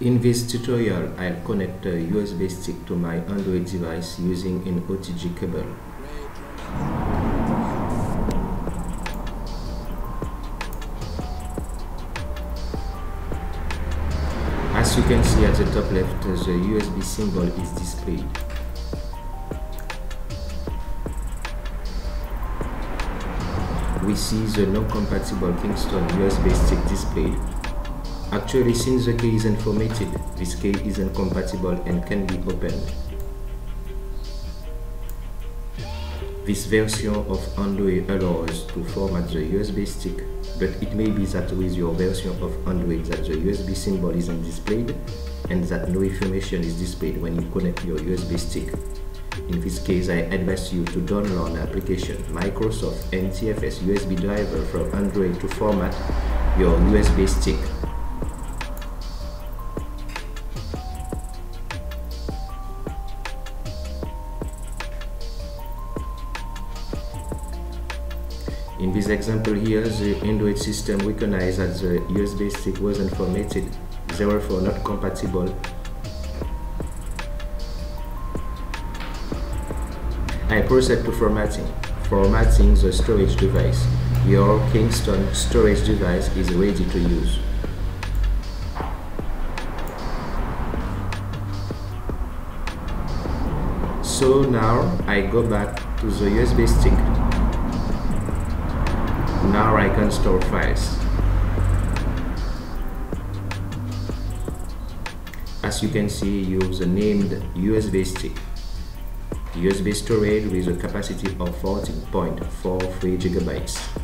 In this tutorial, I'll connect a USB stick to my Android device using an OTG cable. As you can see at the top left, the USB symbol is displayed. We see the non-compatible Kingston USB stick displayed. Actually, since the key isn't formatted, this key isn't compatible and can be opened. This version of Android allows to format the USB stick, but it may be that with your version of Android that the USB symbol isn't displayed and that no information is displayed when you connect your USB stick. In this case, I advise you to download the application Microsoft NTFS USB driver for Android to format your USB stick. In this example here, the Android system recognized that the USB stick wasn't formatted, therefore not compatible. I proceed to formatting. Formatting the storage device. Your Kingston storage device is ready to use. So now I go back to the USB stick. Now I can store files. As you can see, use the named USB stick. USB storage with a capacity of 14.43 GB.